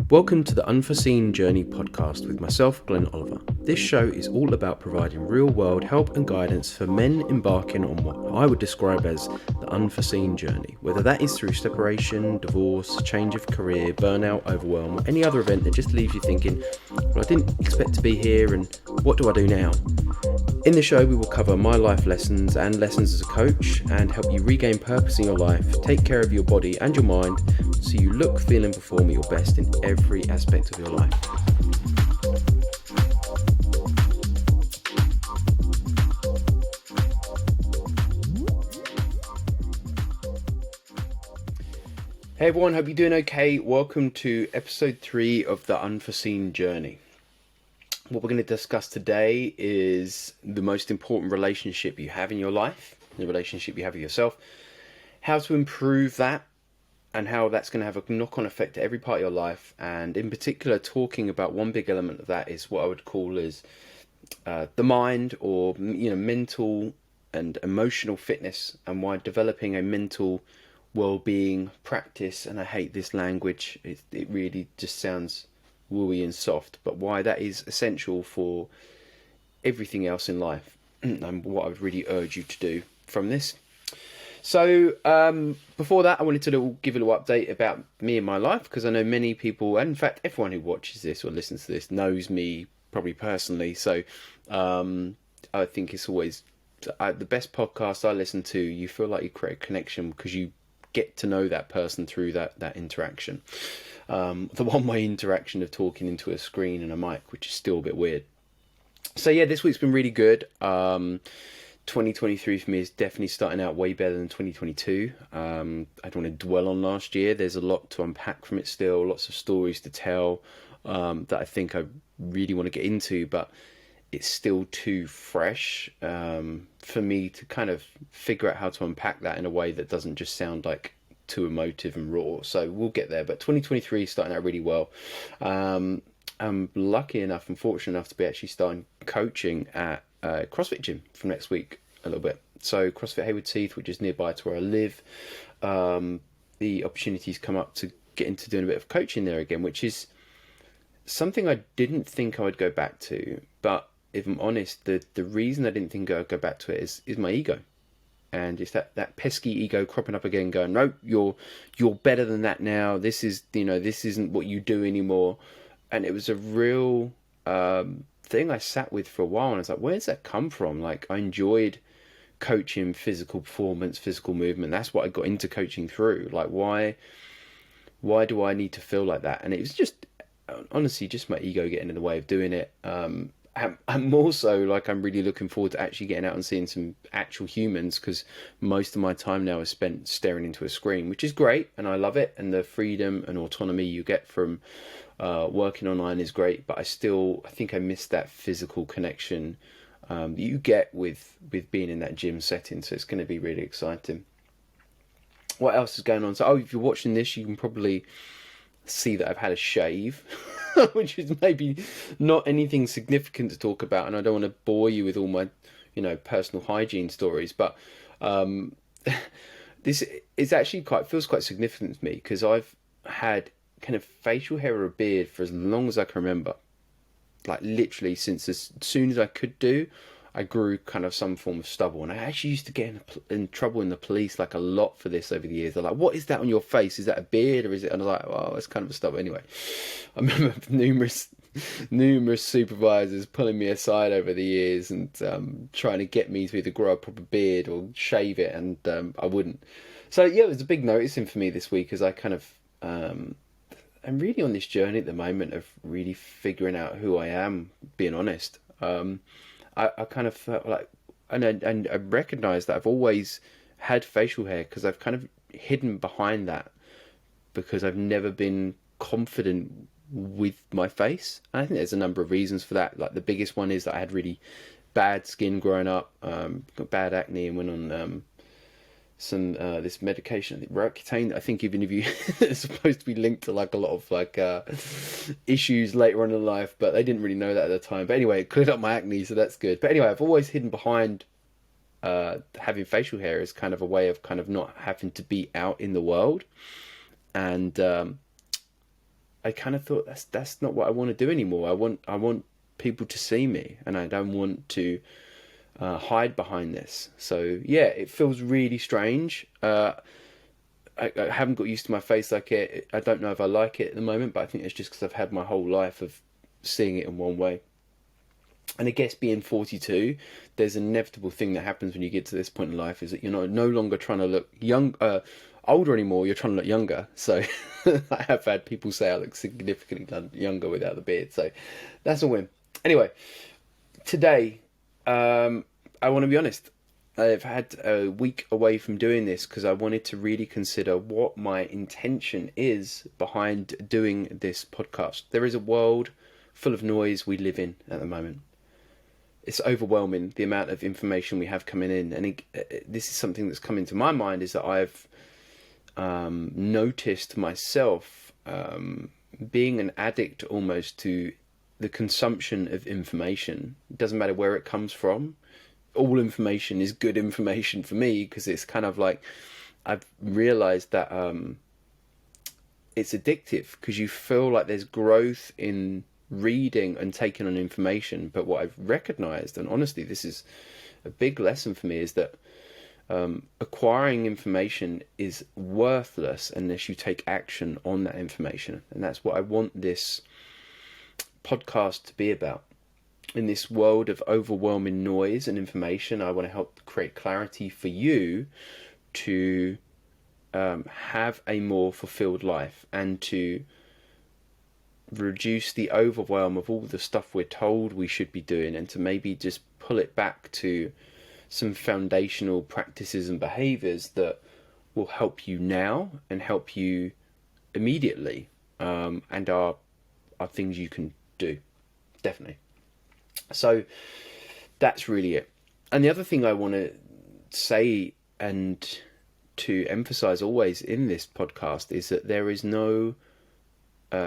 Welcome to the Unforeseen Journey podcast with myself, Glenn Oliver. This show is all about providing real-world help and guidance for men embarking on what I would describe as the unforeseen journey, whether that is through separation, divorce, change of career, burnout, overwhelm, or any other event that just leaves you thinking, well, I didn't expect to be here and what do I do now? In the show, we will cover my life lessons and lessons as a coach and help you regain purpose in your life, take care of your body and your mind so you look, feel and perform at your best in every aspect of your life. Hey everyone, hope you're doing okay. Welcome to episode 3 of the Unforeseen Journey. What we're going to discuss today is the most important relationship you have in your life, the relationship you have with yourself, how to improve that, and how that's going to have a knock-on effect to every part of your life. And in particular, talking about one big element of that is what I would call is the mind, or mental and emotional fitness, and why developing a mental well-being practice. And I hate this language; it really just sounds wooey and soft, but why that is essential for everything else in life, and what I would really urge you to do from this. So before that, I wanted to give a little update about me and my life, because I know many people, and in fact everyone who watches this or listens to this knows me probably personally. So I think it's always the best podcast I listen to. You feel like you create a connection because you get to know that person through that interaction. The one-way interaction of talking into a screen and a mic, which is still a bit weird. So yeah, this week's been really good. 2023 for me is definitely starting out way better than 2022. I don't want to dwell on last year. There's a lot to unpack from it still, lots of stories to tell that I think I really want to get into, but it's still too fresh for me to kind of figure out how to unpack that in a way that doesn't just sound like too emotive and raw. So we'll get there, but 2023 is starting out really well. I'm lucky enough and fortunate enough to be actually starting coaching at CrossFit gym from next week a little bit. So CrossFit Hayward Heath, which is nearby to where I live, the opportunities come up to get into doing a bit of coaching there again, which is something I didn't think I would go back to. But if I'm honest, the reason I didn't think I'd go back to it is my ego. And it's that pesky ego cropping up again, going, no, you're better than that now. This isn't what you do anymore. And it was a real thing I sat with for a while, and I was like, where's that come from? Like, I enjoyed coaching physical performance, physical movement. That's what I got into coaching through. Like, why do I need to feel like that? And it was just, honestly, just my ego getting in the way of doing it. I'm also like, I'm really looking forward to actually getting out and seeing some actual humans, because most of my time now is spent staring into a screen, which is great and I love it, and the freedom and autonomy you get from working online is great, but I think I miss that physical connection that you get with being in that gym setting. So it's going to be really exciting. What else is going on? So if you're watching this, you can probably see that I've had a shave, which is maybe not anything significant to talk about, and I don't want to bore you with all my personal hygiene stories, but this is actually feels quite significant to me, because I've had kind of facial hair or a beard for as long as I can remember. Like, literally since as soon as I could do, I grew kind of some form of stubble. And I actually used to get in trouble in the police like a lot for this over the years. They're like, what is that on your face? Is that a beard or is it? And I was like, oh, it's kind of a stubble. Anyway, I remember numerous supervisors pulling me aside over the years and trying to get me to either grow a proper beard or shave it, and I wouldn't. So yeah, it was a big noticing for me this week, as I kind of I'm really on this journey at the moment of really figuring out who I am, being honest. I kind of felt like, and I recognise that I've always had facial hair, because I've kind of hidden behind that, because I've never been confident with my face. And I think there's a number of reasons for that. Like, the biggest one is that I had really bad skin growing up, got bad acne, and went on some this medication, Roaccutane. I think even if you it's supposed to be linked to like a lot of like issues later on in life, but they didn't really know that at the time. But anyway, it cleared up my acne, so that's good. But anyway, I've always hidden behind having facial hair as kind of a way of kind of not having to be out in the world. And I kind of thought that's not what I want to do anymore. I want people to see me, and I don't want to hide behind this. So yeah, it feels really strange. I haven't got used to my face like it. I don't know if I like it at the moment, but I think it's just because I've had my whole life of seeing it in one way. And I guess being 42, there's an inevitable thing that happens when you get to this point in life is that you're no longer trying to look older anymore. You're trying to look younger. So I have had people say I look significantly younger without the beard. So that's a win. Anyway, today, I want to be honest. I've had a week away from doing this because I wanted to really consider what my intention is behind doing this podcast. There is a world full of noise we live in at the moment. It's overwhelming, the amount of information we have coming in, and this is something that's come into my mind, is that I've noticed myself being an addict almost to the consumption of information. It doesn't matter where it comes from. All information is good information for me, because it's kind of like I've realized that it's addictive, because you feel like there's growth in reading and taking on information. But what I've recognized, and honestly this is a big lesson for me, is that acquiring information is worthless unless you take action on that information. And that's what I want this podcast to be about. In this world of overwhelming noise and information, I want to help create clarity for you to have a more fulfilled life, and to reduce the overwhelm of all the stuff we're told we should be doing, and to maybe just pull it back to some foundational practices and behaviors that will help you now and help you immediately, and are things you can do, definitely. So that's really it. And the other thing I want to say and to emphasize always in this podcast is that there is no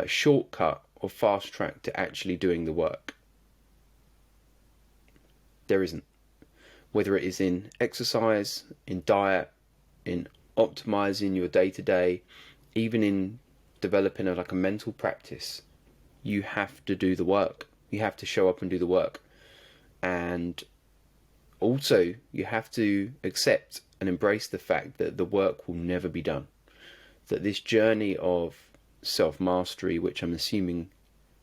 shortcut or fast track to actually doing the work. There isn't. Whether it is in exercise, in diet, in optimizing your day-to-day, even in developing a mental practice, you have to do the work. You have to show up and do the work. And also, you have to accept and embrace the fact that the work will never be done. That this journey of self-mastery, which I'm assuming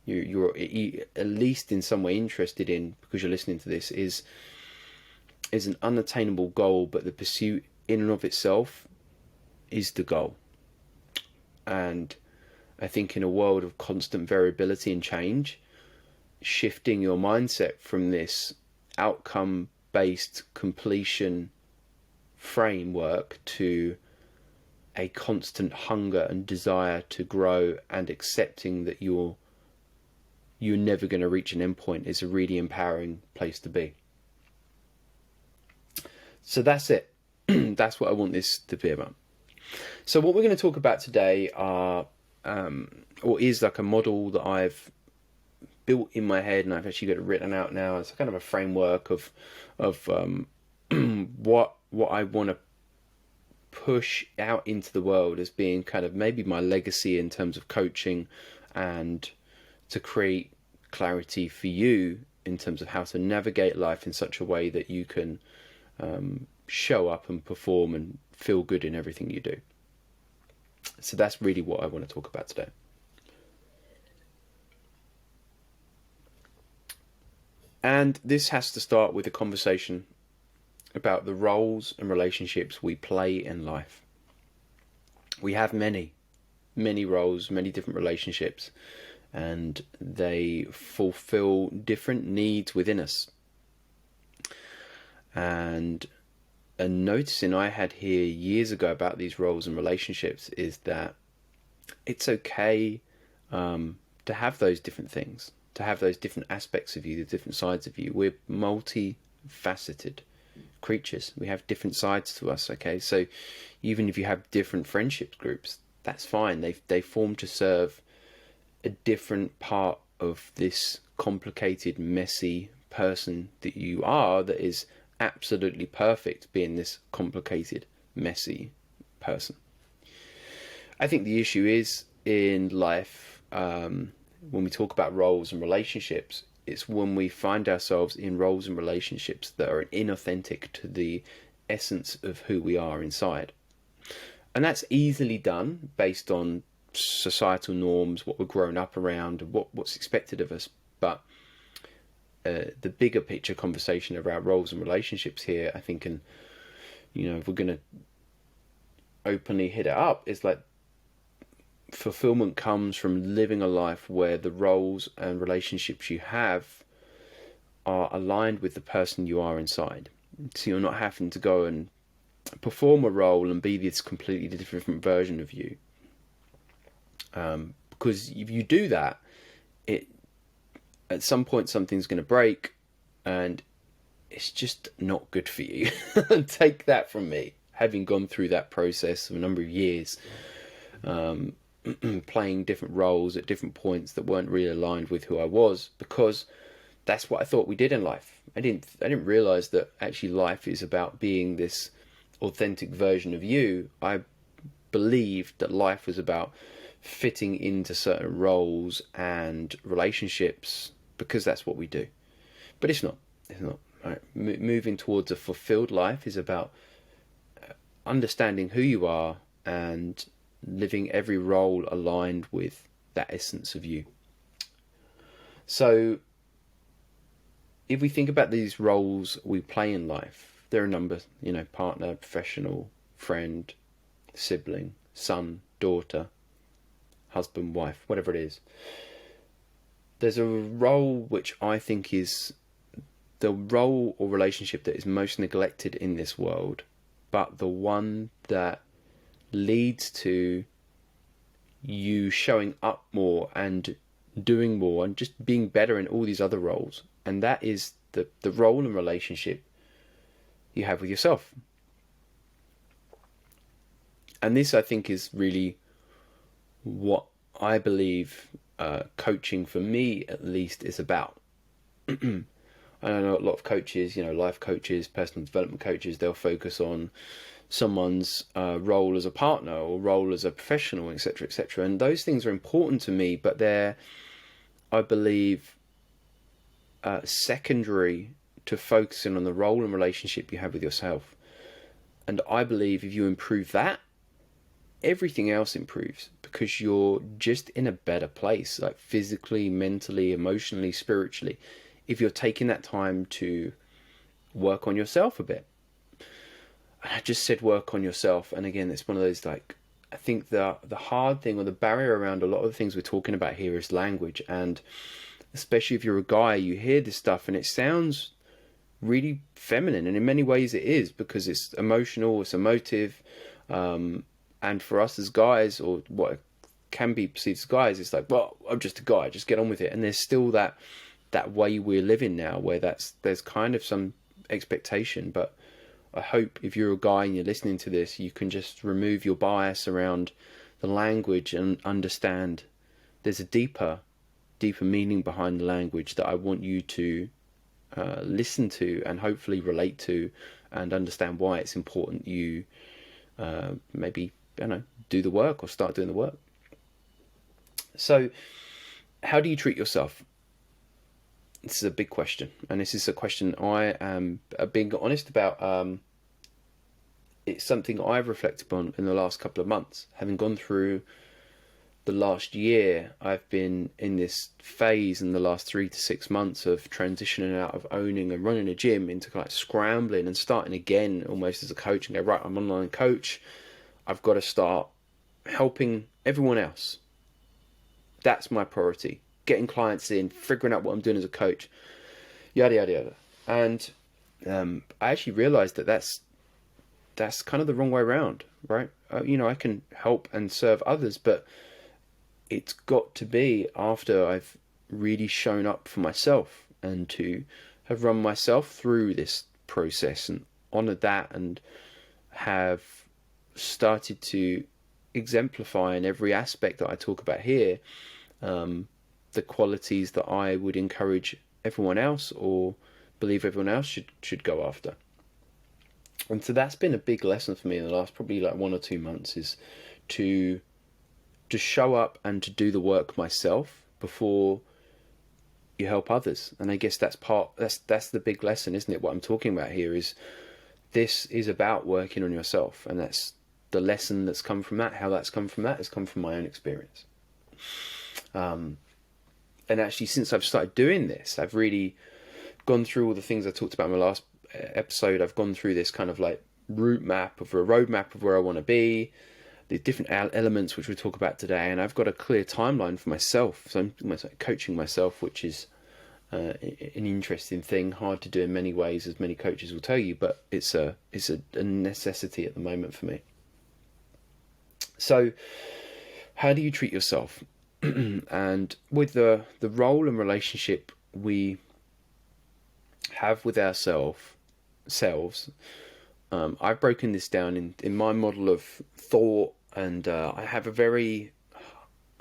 you're at least in some way interested in because you're listening to this, is an unattainable goal, but the pursuit in and of itself is the goal. And I think in a world of constant variability and change, shifting your mindset from this outcome-based completion framework to a constant hunger and desire to grow, and accepting that you're never going to reach an endpoint, is a really empowering place to be. So that's it. That's what I want this to be about. So what we're going to talk about today is a model that I've built in my head, and I've actually got it written out now. It's kind of a framework of what I want to push out into the world as being kind of maybe my legacy in terms of coaching, and to create clarity for you in terms of how to navigate life in such a way that you can show up and perform and feel good in everything you do. So that's really what I want to talk about today. And this has to start with a conversation about the roles and relationships we play in life. We have many roles, many different relationships, and they fulfill different needs within us. And a noticing I had here years ago about these roles and relationships is that it's okay to have those different things, to have those different aspects of you, the different sides of you. We're multifaceted creatures. We have different sides to us, okay? So even if you have different friendship groups, that's fine. They form to serve a different part of this complicated, messy person that you are, that is absolutely perfect being this complicated, messy person. I think the issue is in life when we talk about roles and relationships, it's when we find ourselves in roles and relationships that are inauthentic to the essence of who we are inside. And that's easily done based on societal norms, what we're grown up around, what's expected of us. But the bigger picture conversation around roles and relationships here, I think, and if we're going to openly hit it up, is like fulfillment comes from living a life where the roles and relationships you have are aligned with the person you are inside. So you're not having to go and perform a role and be this completely different version of you. Because if you do that, at some point something's going to break, and it's just not good for you. Take that from me, having gone through that process of a number of years, playing different roles at different points that weren't really aligned with who I was, because that's what I thought we did in life. I didn't realize that actually life is about being this authentic version of you. I believed that life was about fitting into certain roles and relationships because that's what we do. But it's not. It's not. Right? Moving towards a fulfilled life is about understanding who you are and living every role aligned with that essence of you. So if we think about these roles we play in life, there are a number, partner, professional, friend, sibling, son, daughter, husband, wife, whatever it is. There's a role which I think is the role or relationship that is most neglected in this world, but the one that leads to you showing up more and doing more and just being better in all these other roles. And that is the role and relationship you have with yourself. And this, I think, is really what I believe coaching, for me at least, is about. I know a lot of coaches, life coaches, personal development coaches, they'll focus on someone's role as a partner or role as a professional, etc., etc. And those things are important to me, but they're, I believe, secondary to focusing on the role and relationship you have with yourself. And I believe if you improve that, everything else improves, because you're just in a better place, like physically, mentally, emotionally, spiritually, if you're taking that time to work on yourself a bit. I just said work on yourself, and again, it's one of those, like, I think the hard thing or the barrier around a lot of the things we're talking about here is language. And especially if you're a guy, you hear this stuff and it sounds really feminine, and in many ways it is, because it's emotional, it's emotive, and for us as guys, or what can be perceived as guys, it's like, well, I'm just a guy, just get on with it. And there's still that way we're living now, where there's kind of some expectation. But I hope if you're a guy and you're listening to this, you can just remove your bias around the language and understand there's a deeper meaning behind the language that I want you to listen to and hopefully relate to, and understand why it's important you maybe, do the work or start doing the work. So how do you treat yourself? This is a big question, and this is a question I am being honest about. It's something I've reflected on in the last couple of months. Having gone through the last year, I've been in this phase in the last 3 to 6 months of transitioning out of owning and running a gym into kind of scrambling and starting again almost as a coach, and go, right, I'm an online coach. I've got to start helping everyone else. That's my priority. Getting clients in, figuring out what I'm doing as a coach, yada, yada, yada. And I actually realized that that's kind of the wrong way around, right? I can help and serve others, but it's got to be after I've really shown up for myself, and to have run myself through this process and honored that, and have started to exemplify in every aspect that I talk about here, the qualities that I would encourage everyone else, or believe everyone else should go after. And so that's been a big lesson for me in the last probably like 1 or 2 months, is to to show up and to do the work myself before you help others. And I guess that's the big lesson, isn't it? What I'm talking about here is this is about working on yourself, and that's the lesson that's come from that. How that's come from that has come from my own experience. And actually, since I've started doing this, I've really gone through all the things I talked about in my last episode. I've gone through this kind of like roadmap of where I want to be, the different elements which we talk about today, and I've got a clear timeline for myself. So I'm coaching myself, which is an interesting thing, hard to do in many ways, as many coaches will tell you, but it's a necessity at the moment for me. So how do you treat yourself? And with the role and relationship we have with ourselves, I've broken this down in my model of thought, and I have a very,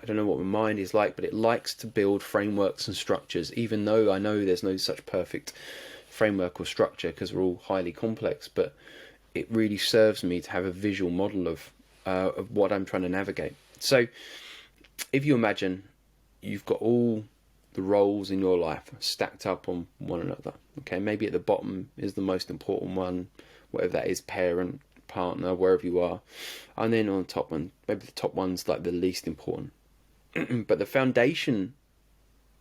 I don't know what my mind is like, but it likes to build frameworks and structures, even though I know there's no such perfect framework or structure because we're all highly complex, but it really serves me to have a visual model of what I'm trying to navigate. So if you imagine you've got all the roles in your life stacked up on one another, okay, maybe at the bottom is the most important one, whatever that is, parent, partner, wherever you are, and then on the top one, maybe the top one's like the least important. But the foundation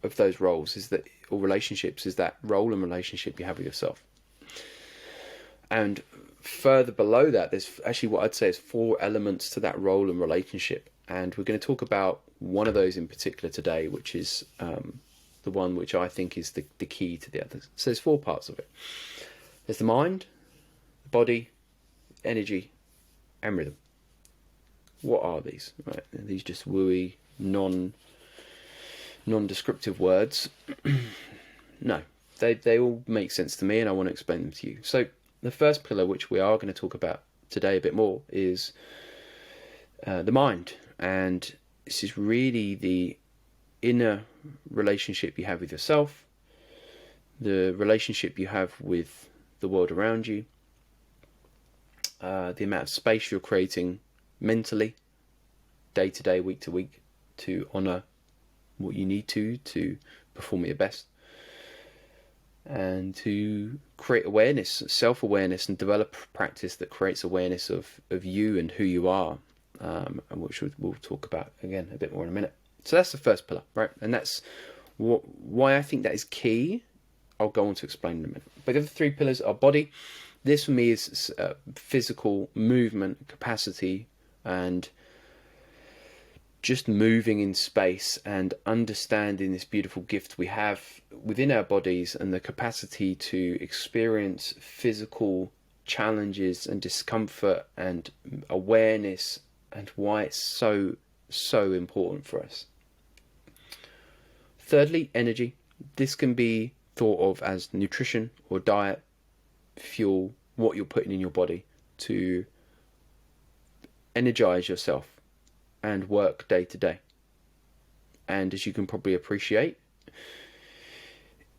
of those roles is that, or relationships, is that role and relationship you have with yourself. And further below that, there's actually what I'd say is 4 elements to that role and relationship. And we're going to talk about one of those in particular today, which is the one which I think is the key to the others. So there's 4 parts of it. There's the mind, the body, energy, and rhythm. What are these? Right? Are these just wooey, non-descriptive words? No, they all make sense to me, and I want to explain them to you. So the first pillar, which we are going to talk about today a bit more, is the mind. And this is really the inner relationship you have with yourself, the relationship you have with the world around you, the amount of space you're creating mentally, day to day, week to week, to honour what you need to perform at your best, and to create awareness, self-awareness, and develop a practice that creates awareness of you and who you are, and which we'll talk about again a bit more in a minute. So that's the first pillar, right? And that's why I think that is key. I'll go on to explain in a minute. But the other 3 pillars are body. This for me is physical movement capacity, and just moving in space and understanding this beautiful gift we have within our bodies, and the capacity to experience physical challenges and discomfort and awareness, and why it's so important for us. Thirdly, energy. This can be thought of as nutrition or diet, fuel, what you're putting in your body to energize yourself and work day to day. And as you can probably appreciate,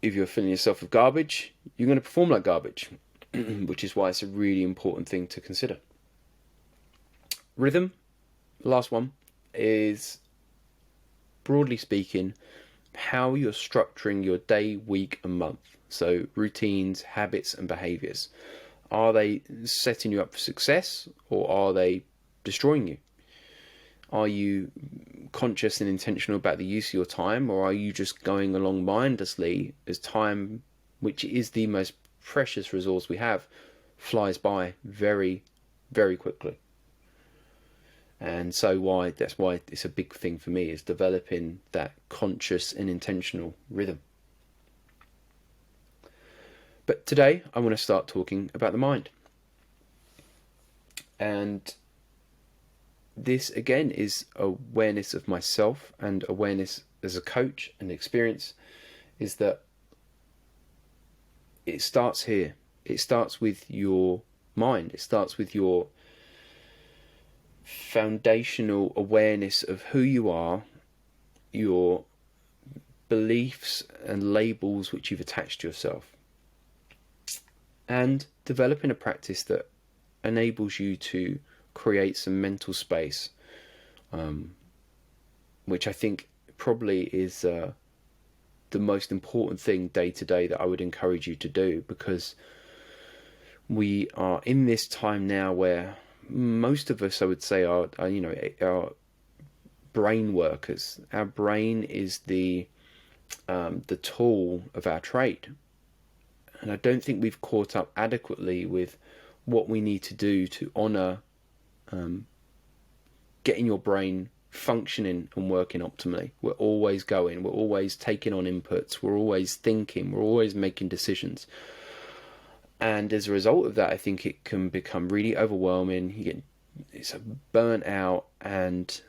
if you're filling yourself with garbage, you're going to perform like garbage, which is why it's a really important thing to consider. Rhythm, the last one, is, broadly speaking, how you're structuring your day, week, and month. So routines, habits, and behaviors. Are they setting you up for success, or are they destroying you? Are you conscious and intentional about the use of your time, or are you just going along mindlessly as time, which is the most precious resource we have, flies by very, very quickly? And so that's why it's a big thing for me, is developing that conscious and intentional rhythm. But today I want to start talking about the mind. And this again is awareness of myself, and awareness as a coach and experience, is that it starts here. It starts with your mind. It starts with your foundational awareness of who you are, your beliefs and labels which you've attached to yourself, and developing a practice that enables you to create some mental space which I think probably is the most important thing day to day that I would encourage you to do, because we are in this time now where most of us, I would say, are brain workers. Our brain is the tool of our trade, and I don't think we've caught up adequately with what we need to do to honour getting your brain functioning and working optimally. We're always going, we're always taking on inputs, we're always thinking, we're always making decisions. And as a result of that, I think it can become really overwhelming. It's burnt out, and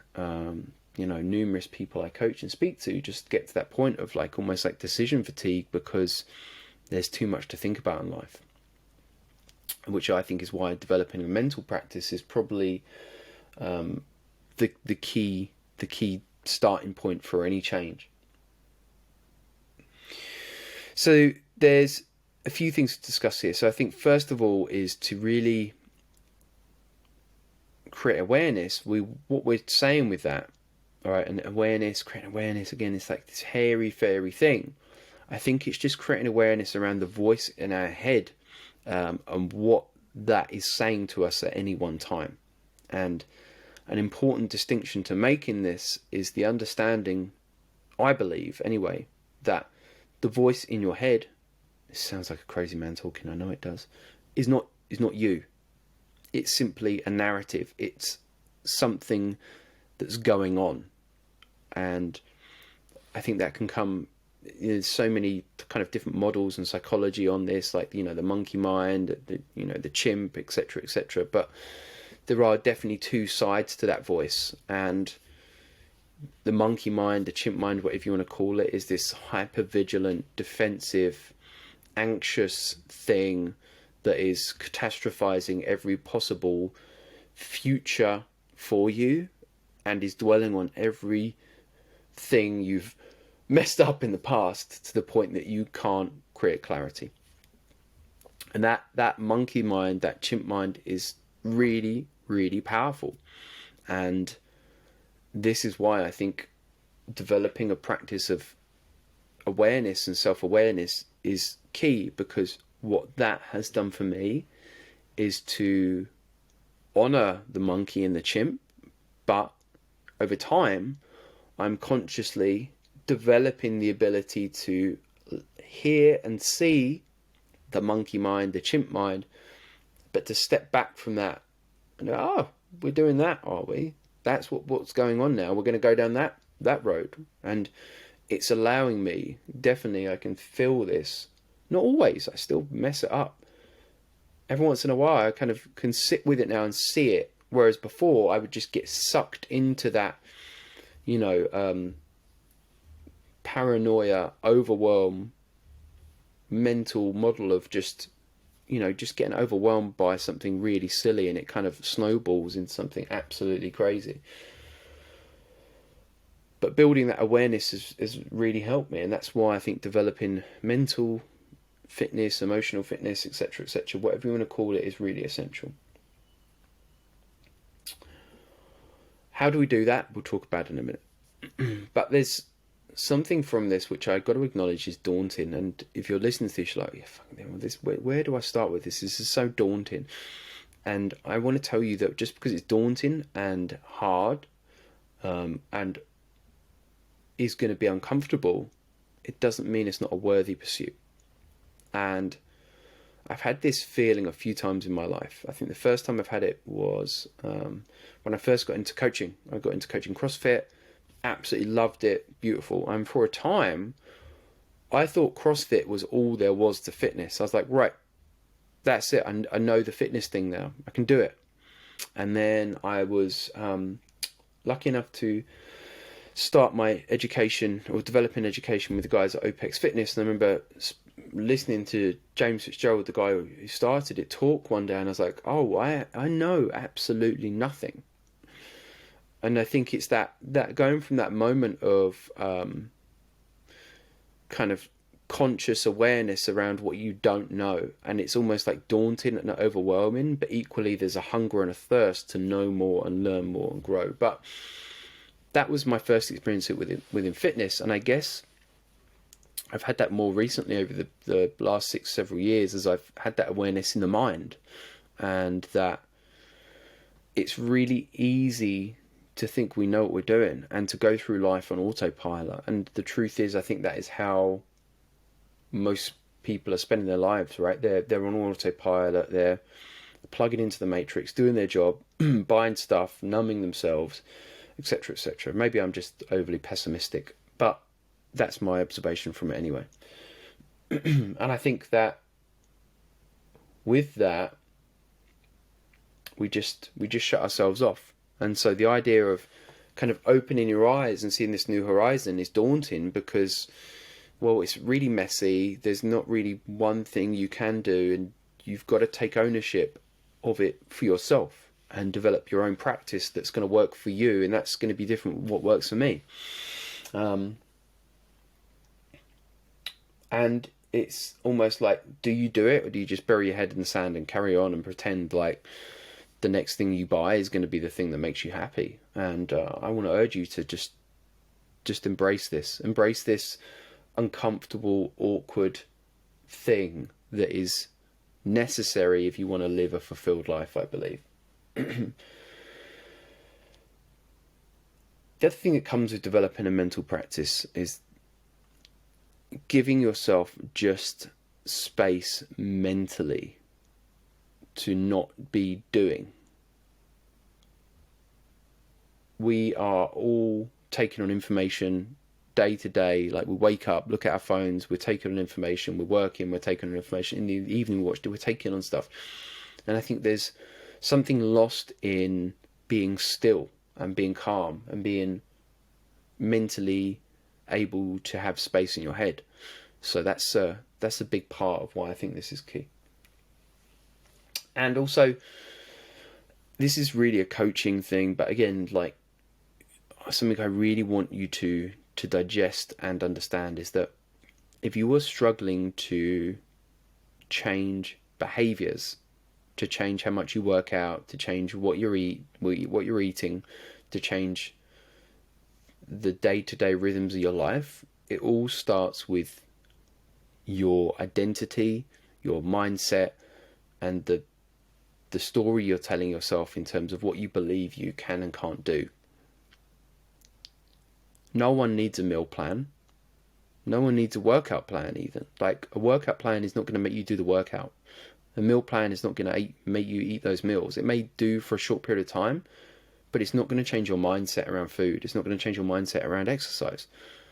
numerous people I coach and speak to just get to that point of like almost like decision fatigue, because there's too much to think about in life. Which I think is why developing a mental practice is probably the key starting point for any change. So there's a few things to discuss here. So I think first of all is to really create awareness. What we're saying with that, all right, and creating awareness, again, it's like this hairy fairy thing. I think it's just creating awareness around the voice in our head, and what that is saying to us at any one time. And an important distinction to make in this is the understanding, I believe anyway, that the voice in your head, it sounds like a crazy man talking, I know it does, is not you. It's simply a narrative. It's something that's going on. And I think that can come, there's so many kind of different models and psychology on this, like, the monkey mind, the chimp, etc. But there are definitely two sides to that voice. And the monkey mind, the chimp mind, whatever you want to call it, is this hyper-vigilant, defensive, anxious thing that is catastrophizing every possible future for you, and is dwelling on everything you've messed up in the past to the point that you can't create clarity. And that monkey mind, that chimp mind, is really, really powerful. And this is why I think developing a practice of awareness and self-awareness is key, because what that has done for me is to honor the monkey and the chimp, but over time I'm consciously developing the ability to hear and see the monkey mind, the chimp mind, but to step back from that and go, oh, we're doing that, are we? That's what's going on now. We're going to go down that road. And it's allowing me, definitely I can feel this. Not always, I still mess it up. Every once in a while I kind of can sit with it now and see it. Whereas before I would just get sucked into that, paranoia, overwhelm, mental model of just getting overwhelmed by something really silly, and it kind of snowballs into something absolutely crazy. But building that awareness has really helped me, and that's why I think developing mental fitness, emotional fitness, etc., whatever you want to call it, is really essential. How do we do that? We'll talk about it in a minute. But there's something from this which I've got to acknowledge is daunting. And if you're listening to this, you're like, where do I start with this? This is so daunting. And I want to tell you that just because it's daunting and hard, and is going to be uncomfortable, it doesn't mean it's not a worthy pursuit. And I've had this feeling a few times in my life. I think the first time I've had it was when I first got into coaching. I got into coaching CrossFit, absolutely loved it, beautiful. And for a time, I thought CrossFit was all there was to fitness. I was like, right, that's it. I know the fitness thing now. I can do it. And then I was lucky enough to start my education, or developing education, with the guys at OPEX Fitness. And I remember listening to James Fitzgerald, the guy who started it, talk one day, and I was like, oh, I know absolutely nothing. And I think it's that going from that moment of kind of conscious awareness around what you don't know, and it's almost like daunting and overwhelming, but equally there's a hunger and a thirst to know more and learn more and grow. But that was my first experience within fitness, and I guess I've had that more recently over the last several years, as I've had that awareness in the mind, and that it's really easy to think we know what we're doing and to go through life on autopilot. And the truth is, I think that is how most people are spending their lives, right? They're on autopilot, they're plugging into the matrix, doing their job, buying stuff, numbing themselves, etc., etc. Maybe I'm just overly pessimistic, but that's my observation from it anyway. And I think that with that, we just shut ourselves off. And so the idea of kind of opening your eyes and seeing this new horizon is daunting, because, well, it's really messy. There's not really one thing you can do, and you've got to take ownership of it for yourself and develop your own practice that's going to work for you, and that's going to be different from what works for me. And it's almost like, do you do it, or do you just bury your head in the sand and carry on and pretend like the next thing you buy is going to be the thing that makes you happy? And I want to urge you to just embrace this uncomfortable, awkward thing that is necessary if you want to live a fulfilled life, I believe. The other thing that comes with developing a mental practice is giving yourself just space mentally to not be doing. We are all taking on information day to day. Like, we wake up, look at our phones, we're taking on information, we're working, we're taking on information. In the evening watch, we're taking on stuff. And I think there's something lost in being still and being calm and being mentally able to have space in your head. So that's a big part of why I think this is key. And also, this is really a coaching thing, but again, like, something I really want you to digest and understand is that if you are struggling to change behaviors, to change how much you work out, to change what you're eating, to change the day-to-day rhythms of your life, it all starts with your identity, your mindset, and the story you're telling yourself in terms of what you believe you can and can't do. No one needs a meal plan. No one needs a workout plan either. Like, a workout plan is not going to make you do the workout. A meal plan is not going to make you eat those meals. It may do for a short period of time, but it's not going to change your mindset around food. It's not going to change your mindset around exercise.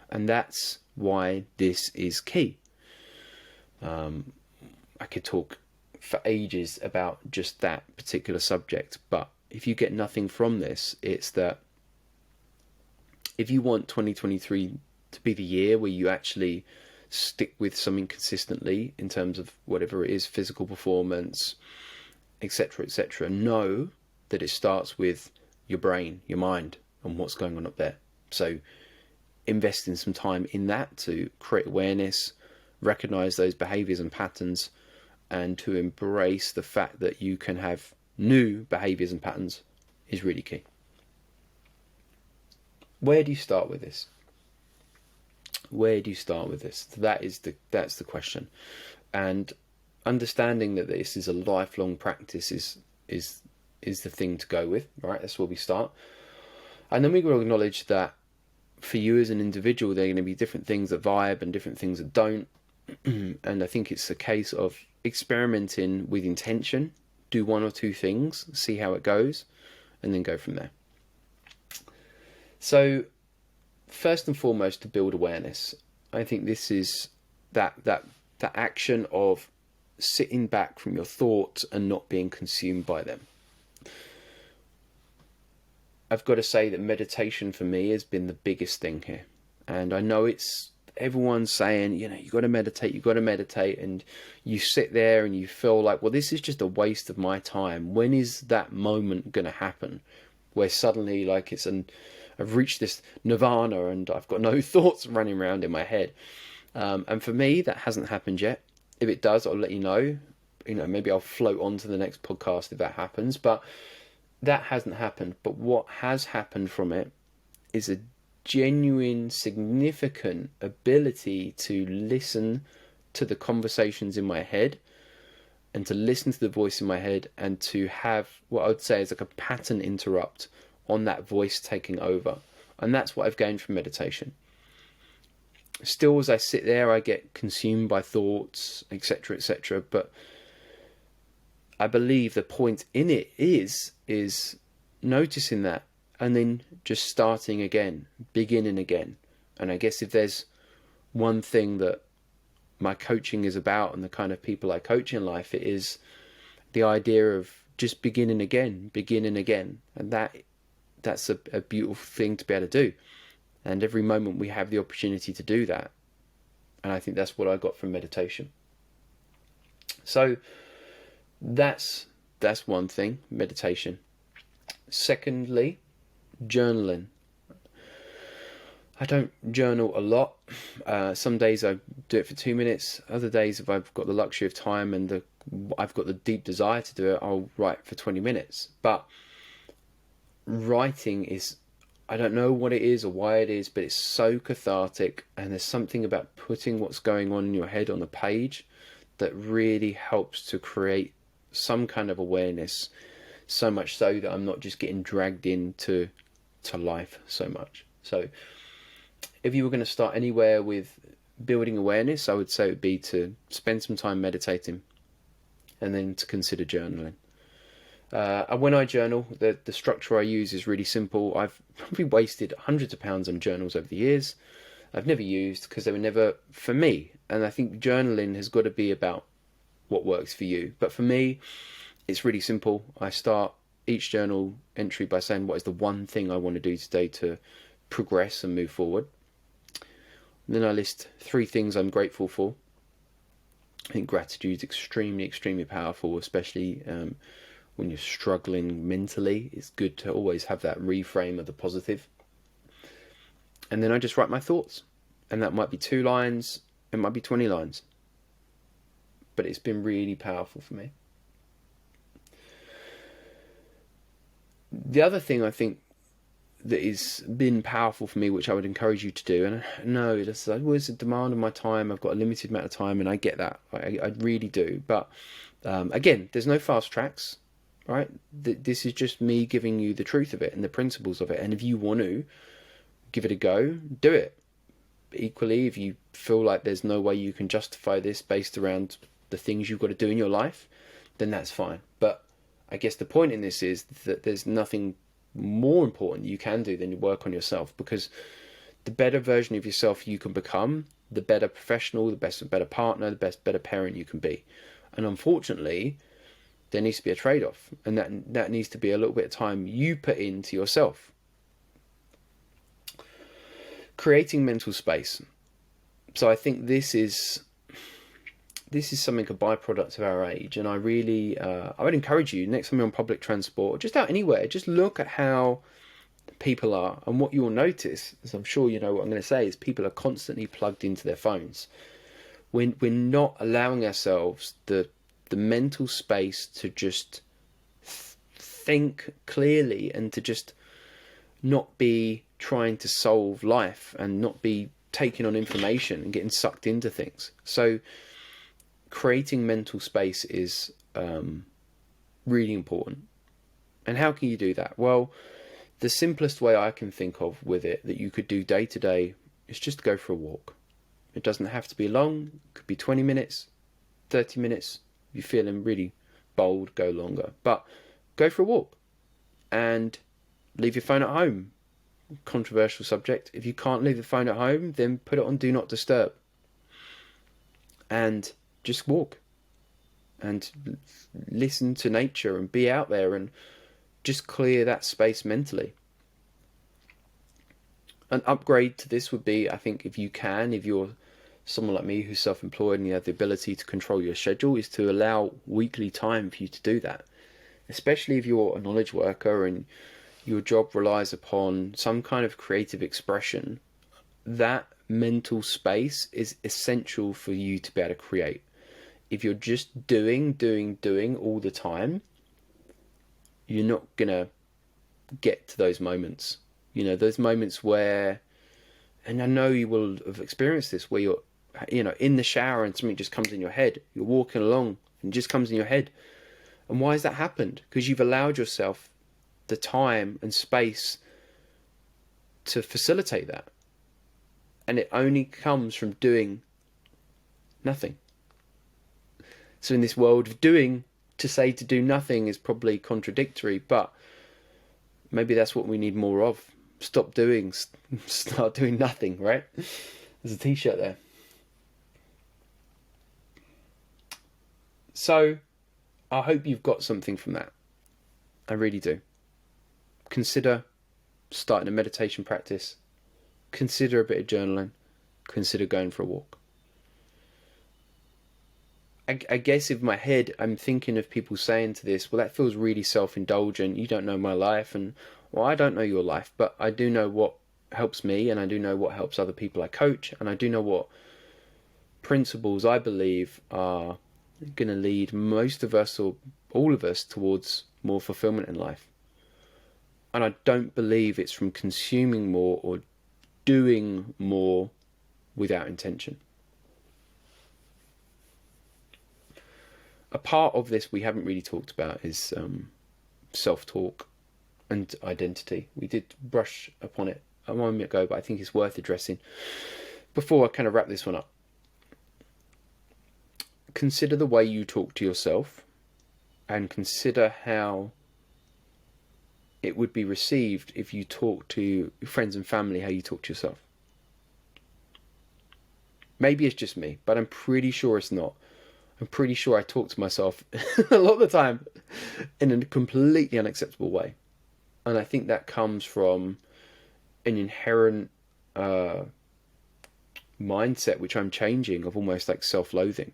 And that's why this is key. I could talk for ages about just that particular subject, but if you get nothing from this, it's that if you want 2023 to be the year where you actually stick with something consistently in terms of whatever it is, physical performance, etc., know that it starts with your brain, your mind, and what's going on up there. So invest in some time in that to create awareness, recognize those behaviors and patterns, and to embrace the fact that you can have new behaviors and patterns is really key. Where do you start with this? Where do you start with this? That's the question. And understanding that this is a lifelong practice is the thing to go with, right? That's where we start. And then we will acknowledge that for you as an individual, there are going to be different things that vibe and different things that don't. And I think it's a case of experimenting with intention. Do one or two things, see how it goes, and then go from there. So first and foremost, to build awareness, I think this is that action of sitting back from your thoughts and not being consumed by them. I've got to say that meditation for me has been the biggest thing here. And I know everyone's saying, you got to meditate, and you sit there and you feel like, well, this is just a waste of my time. When is that moment going to happen where suddenly, like, I've reached this nirvana and I've got no thoughts running around in my head? And for me, that hasn't happened yet. If it does, I'll let you know. Maybe I'll float on to the next podcast if that happens. But that hasn't happened. But what has happened from it is a genuine, significant ability to listen to the conversations in my head and to listen to the voice in my head and to have what I would say is like a pattern interrupt on that voice taking over. And that's what I've gained from meditation. Still, as I sit there, I get consumed by thoughts, etc., etc. But I believe the point in it is noticing that and then just starting again, beginning again. And I guess if there's one thing that my coaching is about and the kind of people I coach in life, it is the idea of just beginning again. And that's a beautiful thing to be able to do. And every moment we have the opportunity to do that. And I think that's what I got from meditation. So that's one thing, meditation. Secondly, journaling. I don't journal a lot. Some days I do it for 2 minutes. Other days, if I've got the luxury of time and I've got the deep desire to do it, I'll write for 20 minutes. But writing is, I don't know what it is or why it is, but it's so cathartic. And there's something about putting what's going on in your head on a page that really helps to create some kind of awareness. So much so that I'm not just getting dragged into life so much. So if you were going to start anywhere with building awareness, I would say it would be to spend some time meditating and then to consider journaling. And when I journal, the structure I use is really simple. I've probably wasted hundreds of pounds on journals over the years. I've never used because they were never for me. And I think journaling has got to be about what works for you. But for me, it's really simple. I start each journal entry by saying, what is the one thing I want to do today to progress and move forward? And then I list 3 things I'm grateful for. I think gratitude is extremely, extremely powerful, especially when you're struggling mentally. It's good to always have that reframe of the positive. And then I just write my thoughts. And that might be 2 lines, it might be 20 lines. But it's been really powerful for me. The other thing I think that has been powerful for me, which I would encourage you to do, and I know it's always a demand of my time, I've got a limited amount of time, and I get that, I really do, but again, there's no fast tracks, right? This is just me giving you the truth of it and the principles of it, and if you want to give it a go, do it. Equally, if you feel like there's no way you can justify this based around the things you've got to do in your life, then that's fine. But I guess the point in this is that there's nothing more important you can do than work on yourself, because the better version of yourself you can become, the better professional, the better partner, the better parent you can be. And unfortunately, there needs to be a trade-off, and that needs to be a little bit of time you put into yourself. Creating mental space. So I think this is something, a byproduct of our age, and I would encourage you, next time you're on public transport or just out anywhere, just look at how people are, and what you'll notice, as I'm sure you know what I'm going to say, is people are constantly plugged into their phones. We're not allowing ourselves the mental space to just think clearly and to just not be trying to solve life and not be taking on information and getting sucked into things. So creating mental space is really important. And how can you do that? Well, the simplest way I can think of with it that you could do day to day is just go for a walk. It doesn't have to be long. It could be 20 minutes, 30 minutes. If you're feeling really bold, go longer. But go for a walk and leave your phone at home. Controversial subject. If you can't leave the phone at home, then put it on Do Not Disturb. And just walk and listen to nature and be out there and just clear that space mentally. An upgrade to this would be, I think, if you're someone like me who's self-employed and you have the ability to control your schedule, is to allow weekly time for you to do that. Especially if you're a knowledge worker and your job relies upon some kind of creative expression, that mental space is essential for you to be able to create. If you're just doing all the time, you're not going to get to those moments. Those moments where, and I know you will have experienced this, where you're, in the shower and something just comes in your head. You're walking along and it just comes in your head. And why has that happened? Because you've allowed yourself the time and space to facilitate that. And it only comes from doing nothing. So in this world of doing, to say to do nothing is probably contradictory, but maybe that's what we need more of. Stop doing, start doing nothing, right? There's a t-shirt there. So I hope you've got something from that. I really do. Consider starting a meditation practice. Consider a bit of journaling. Consider going for a walk. I guess in my head, I'm thinking of people saying to this, well, that feels really self-indulgent. You don't know my life. And, well, I don't know your life, but I do know what helps me, and I do know what helps other people I coach, and I do know what principles I believe are going to lead most of us, or all of us, towards more fulfillment in life. And I don't believe it's from consuming more or doing more without intention. A part of this we haven't really talked about is self-talk and identity. We did brush upon it a moment ago, but I think it's worth addressing before I kind of wrap this one up. Consider the way you talk to yourself, and consider how it would be received if you talk to your friends and family how you talk to yourself. Maybe it's just me, but I'm pretty sure it's not. I'm pretty sure I talk to myself a lot of the time in a completely unacceptable way. And I think that comes from an inherent mindset which I'm changing, of almost like self-loathing,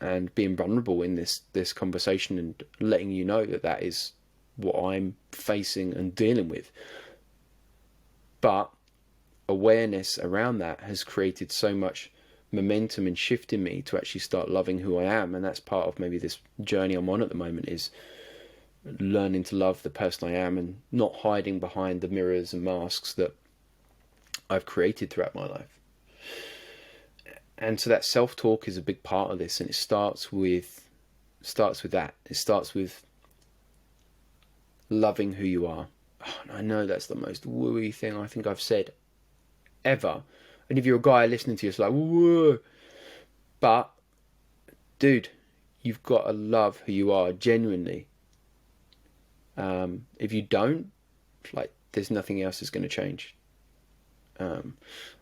and being vulnerable in this conversation and letting you know that is what I'm facing and dealing with. But awareness around that has created so much momentum and shift in me to actually start loving who I am. And that's part of maybe this journey I'm on at the moment, is learning to love the person I am and not hiding behind the mirrors and masks that I've created throughout my life. And so that self-talk is a big part of this, and it starts with that. It starts with loving who you are. Oh, I know that's the most wooey thing I think I've said ever. And if you're a guy listening to you, it's like, whoa. But, dude, you've got to love who you are genuinely. If you don't, like, there's nothing else that's going to change. And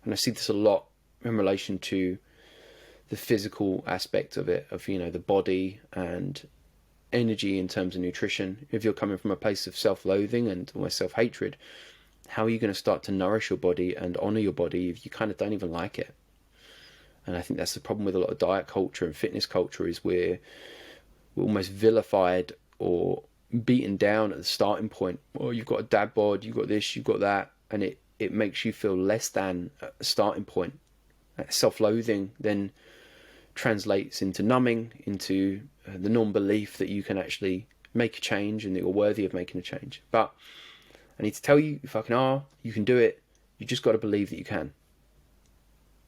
I see this a lot in relation to the physical aspect of it, of, the body and energy in terms of nutrition. If you're coming from a place of self-loathing and almost self-hatred, how are you going to start to nourish your body and honor your body if you kind of don't even like it? And I think that's the problem with a lot of diet culture and fitness culture, is we're almost vilified or beaten down at the starting point. Oh, you've got a dad bod, you've got this, you've got that, and it makes you feel less than at the starting point. That self-loathing then translates into numbing, into the non-belief that you can actually make a change and that you're worthy of making a change. But I need to tell you, you fucking are, you can do it. You just got to believe that you can.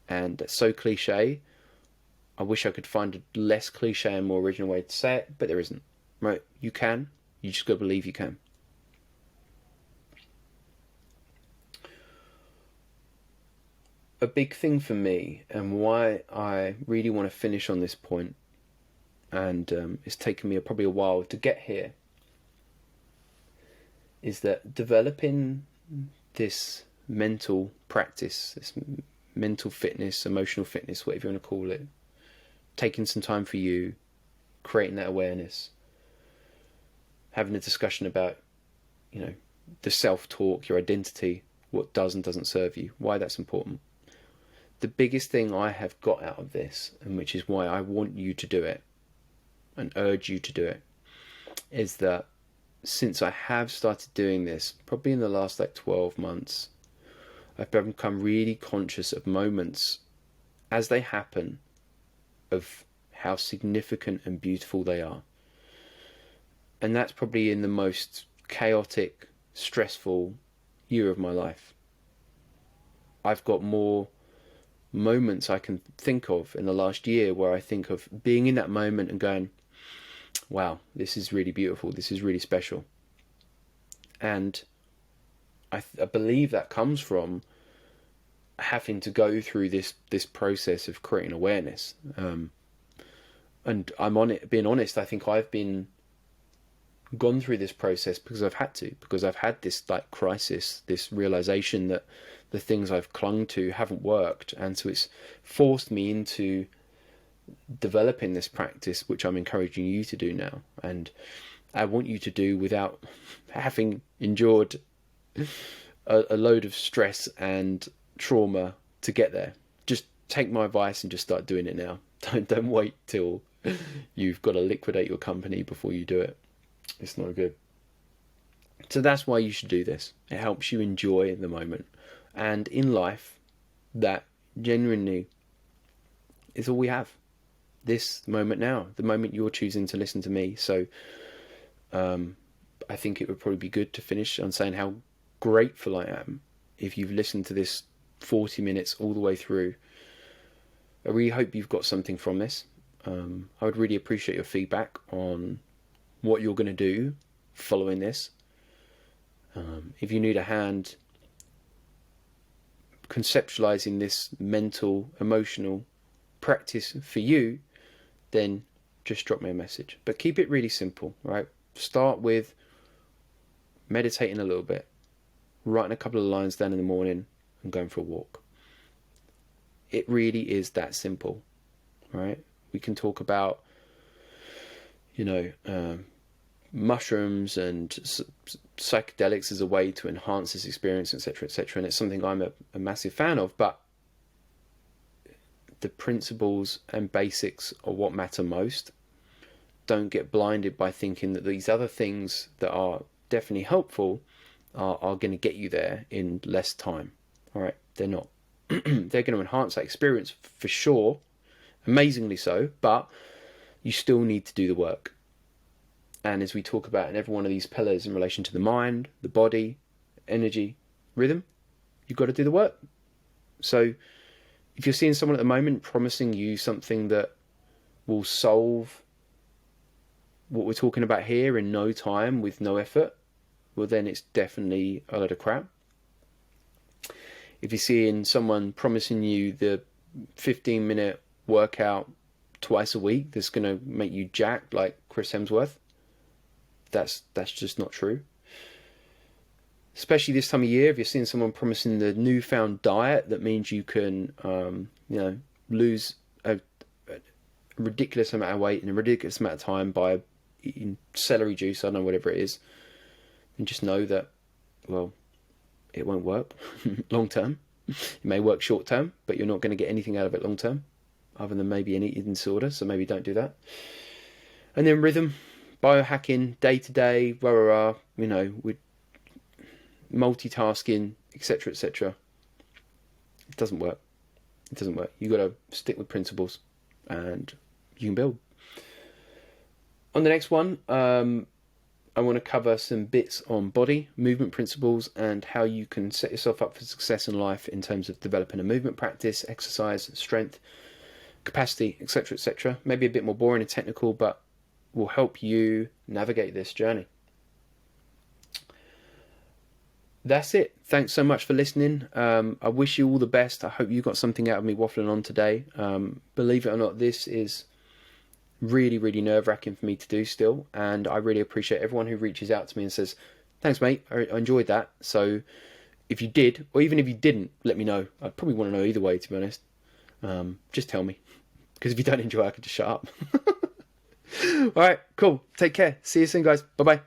And it's so cliche. I wish I could find a less cliche and more original way to say it, but there isn't. Right? You can. You just got to believe you can. A big thing for me, and why I really want to finish on this point, and it's taken me probably a while to get here, is that developing this mental practice, this mental fitness, emotional fitness, whatever you want to call it, taking some time for you, creating that awareness, having a discussion about, the self-talk, your identity, what does and doesn't serve you, why that's important. The biggest thing I have got out of this, and which is why I want you to do it and urge you to do it, is that since I have started doing this, probably in the last 12 months, I've become really conscious of moments as they happen, of how significant and beautiful they are. And that's probably in the most chaotic, stressful year of my life. I've got more moments I can think of in the last year where I think of being in that moment and going, wow, this is really beautiful, this is really special. And I believe that comes from having to go through this process of creating awareness. And I'm on it, being honest, I think I've been gone through this process because I've had to, because I've had this like crisis, this realization that the things I've clung to haven't worked, and so it's forced me into developing this practice, which I'm encouraging you to do now, and I want you to do without having endured a load of stress and trauma to get there. Just take my advice and just start doing it now. Don't wait till you've got to liquidate your company before you do it. It's not good. So that's why you should do this. It helps you enjoy the moment. And in life, that genuinely is all we have. This moment now, the moment you're choosing to listen to me. So I think it would probably be good to finish on saying how grateful I am if you've listened to this 40 minutes all the way through. I really hope you've got something from this. I would really appreciate your feedback on what you're going to do following this. If you need a hand conceptualizing this mental, emotional practice for you, then just drop me a message. But keep it really simple, right? Start with meditating a little bit, writing a couple of lines down in the morning, and going for a walk. It really is that simple, right? We can talk about, mushrooms and psychedelics as a way to enhance this experience, etc., etc. And it's something I'm a massive fan of, but the principles and basics are what matter most. Don't get blinded by thinking that these other things that are definitely helpful are going to get you there in less time. All right, they're not. They're going to enhance that experience for sure, amazingly so, but you still need to do the work. And as we talk about in every one of these pillars in relation to the mind, the body, energy, rhythm, you've got to do the work. So if you're seeing someone at the moment promising you something that will solve what we're talking about here in no time with no effort, well, then it's definitely a load of crap. If you're seeing someone promising you the 15-minute workout twice a week that's going to make you jacked like Chris Hemsworth, that's just not true. Especially this time of year, if you're seeing someone promising the newfound diet that means you can, lose a ridiculous amount of weight in a ridiculous amount of time by eating celery juice, I don't know, whatever it is, and just know that, well, it won't work long term. It may work short term, but you're not going to get anything out of it long term, other than maybe an eating disorder. So maybe don't do that. And then rhythm, biohacking, day to day, with multitasking, etc., etc. It doesn't work. It doesn't work. You got to stick with principles, and you can build. On the next one, I want to cover some bits on body, movement principles, and how you can set yourself up for success in life in terms of developing a movement practice, exercise, strength, capacity, etc., etc. Maybe a bit more boring and technical, but will help you navigate this journey. That's it. Thanks so much for listening. I wish you all the best. I hope you got something out of me waffling on today. Believe it or not, this is really, really nerve-wracking for me to do still, and I really appreciate everyone who reaches out to me and says, thanks mate, I enjoyed that. So if you did, or even if you didn't, let me know. I probably want to know either way, to be honest. Just tell me, because if you don't enjoy, I could just shut up. Alright, cool, take care, see you soon guys, bye bye.